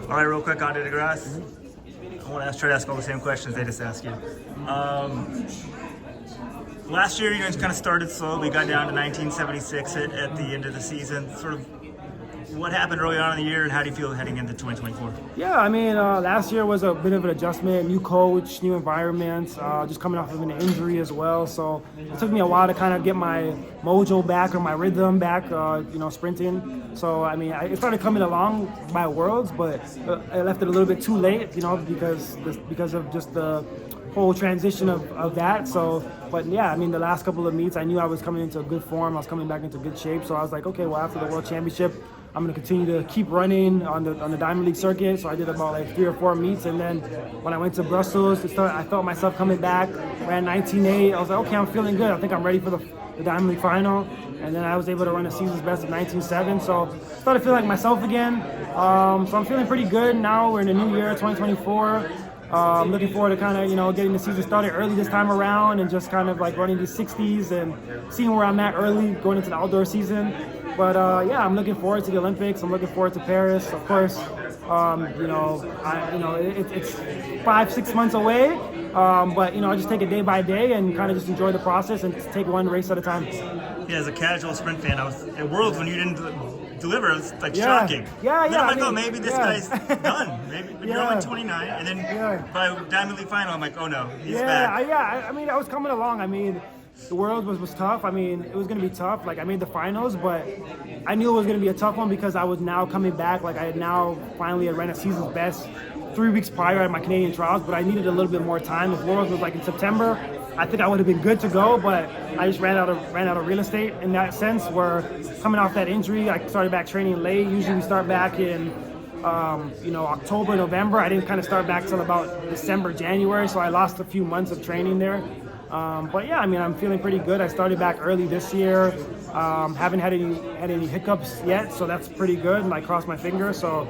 All right, real quick, on to the Grasse. I want to try to ask all the same questions they just asked you. Last year, you guys kind of started slow. We got down to 1976 at the end of the season. Sort of what happened early on in the year, and how do you feel heading into 2024? Yeah, I mean, last year was a bit of an adjustment, new coach, new environment, just coming off of an injury as well. So it took me a while to kind of get my mojo back or my rhythm back, sprinting. So, I mean, it started coming along by worlds, but I left it a little bit too late, because of just the whole transition of that. So, but yeah, I mean, the last couple of meets, I knew I was coming into good form. I was coming back into good shape. So I was like, okay, well, after the World Championship, I'm going to continue to keep running on the Diamond League circuit. So I did about like 3 or 4 meets. And then when I went to Brussels, I felt myself coming back, ran 19.8. I was like, okay, I'm feeling good. I think I'm ready for the Diamond League final. And then I was able to run a season's best of 19.7. So I started feeling like myself again. So I'm feeling pretty good now. We're in the new year, 2024. I'm looking forward to kind of, getting the season started early this time around and just kind of like running these 60s and seeing where I'm at early going into the outdoor season. But yeah, I'm looking forward to the Olympics. I'm looking forward to Paris, of course. It's 5-6 months away. But I just take it day by day and kind of just enjoy the process and take one race at a time. Yeah, as a casual sprint fan, I was at Worlds when you didn't deliver. It was like shocking. Yeah. Then I'm like, maybe this guy's done. Maybe you're only 29, and then by Diamond League final, I'm like, oh no, he's back. I mean, I was coming along. I mean, the World was tough. I mean, it was going to be tough. Like, I made the finals, but I knew it was going to be a tough one because I was now coming back. Like, I had now finally ran a season's best 3 weeks prior at my Canadian trials, but I needed a little bit more time. If Worlds was like in September, I think I would have been good to go, but I just ran out of real estate in that sense. Where coming off that injury, I started back training late. Usually we start back in October, November. I didn't kind of start back till about December, January, so I lost a few months of training there. But yeah, I mean, I'm feeling pretty good. I started back early this year. Haven't had any hiccups yet, so that's pretty good. And I crossed my fingers. So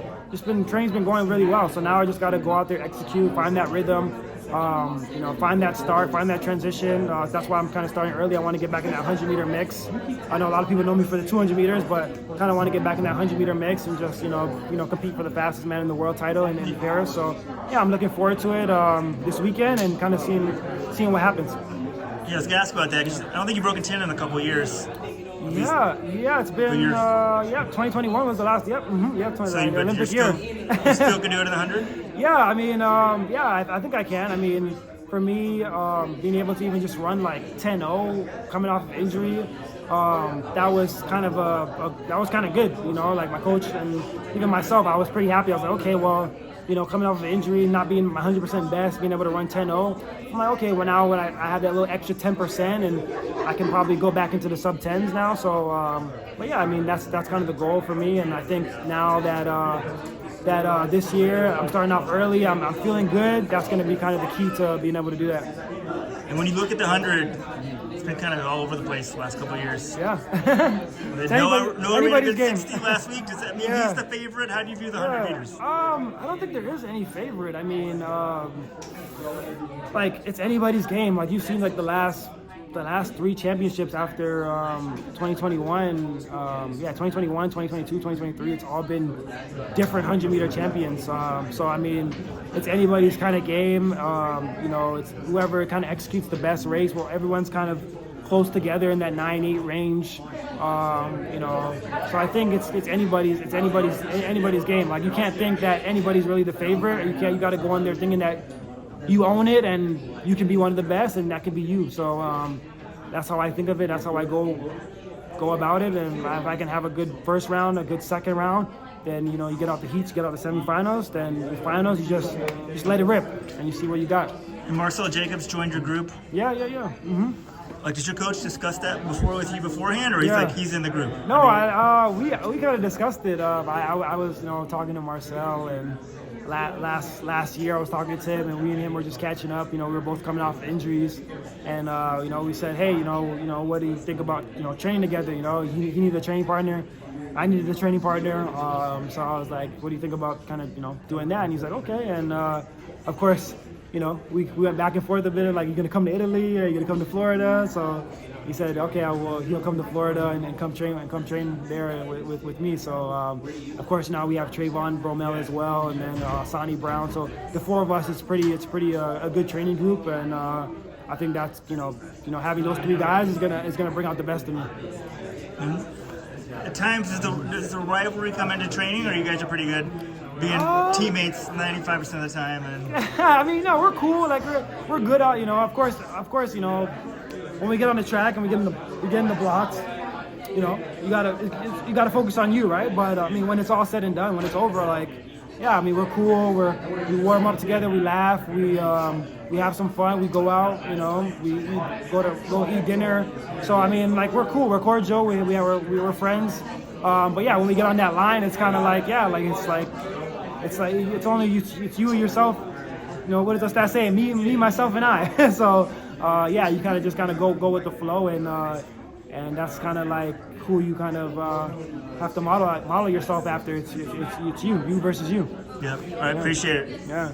training's been going really well. So now I just got to go out there, execute, find that rhythm. Find that start, find that transition. That's why I'm kind of starting early. I want to get back in that 100-meter mix. I know a lot of people know me for the 200 meters, but kind of want to get back in that 100-meter mix and just, compete for the fastest man in the world title in Paris. So, yeah, I'm looking forward to it this weekend and kind of seeing what happens. Yeah, I was going to ask about that. I don't think you've broken 10 in a couple of years. Yeah, it's been 2021 was the last. So the Olympic year. You still can do it in the 100? Yeah, I mean, I think I can. I mean, for me, being able to even just run like 10-0 coming off of injury, that was kind of good. Like my coach and even myself, I was pretty happy. I was like, okay, well, coming off of injury, not being my 100% best, being able to run 10-0, I'm like, okay, well now when I have that little extra 10% and I can probably go back into the sub-10s now. So, but yeah, I mean, that's kind of the goal for me. And I think now that this year I'm starting off early, I'm feeling good. That's going to be kind of the key to being able to do that. And when you look at the 100, it's been kind of all over the place the last couple of years. Yeah. Noah did 60 last week. Does that mean he's the favorite? How do you view the 100 meters? I don't think there is any favorite. I mean, it's anybody's game. Like, you've seen like the last 3 championships after 2021, 2021, 2022, 2023, it's all been different 100-meter champions. So, I mean, it's anybody's kind of game. It's whoever kind of executes the best race. Well, everyone's kind of close together in that 9-8 range. So I think it's anybody's game. Like, you can't think that anybody's really the favorite. You got to go in there thinking that you own it and you can be one of the best, and that can be you. So that's how I think of it. That's how I go about it. And if I can have a good first round, a good second round, then you get out the heats, you get out the semifinals. Then the finals, you just let it rip and you see what you got. And Marcell Jabobs joined your group. Yeah. Mm-hmm. Like, did your coach discuss that with you beforehand, or he's in the group? No, we kind of discussed it. I was talking to Marcell, and last year I was talking to him, and we and him were just catching up. We were both coming off injuries, and we said, hey, what do you think about training together? He needed a training partner. I needed a training partner. So I was like, what do you think about kind of doing that? And he's like, okay. And of course, we went back and forth a bit, like, you gonna come to Italy or you gonna come to Florida? So he said, okay, he'll come to Florida and come train there with me. So of course now we have Trayvon Bromell as well, and then Sonny Brown. So the four of us, it's pretty a good training group, and I think that's having those three guys is gonna bring out the best in me. At times, does the rivalry come into training, or you guys are pretty good being teammates 95% of the time? And I mean, no, we're cool. Like we're good out. Of course. When we get on the track and we get in the blocks, you gotta focus on you, right? But I mean, when it's all said and done, when it's over, like, yeah, I mean, we're cool. We warm up together. We laugh. We have some fun. We go out. We go eat dinner. So I mean, like, we're cool. We're cordial. We were friends. But yeah, when we get on that line, it's kind of like, yeah, like it's only it's you and yourself. What does that say? Me, myself, and I. So yeah, you kind of go with the flow, and that's kind of like who you kind of have to model yourself after. It's you versus you. Yeah, I appreciate it. Yeah.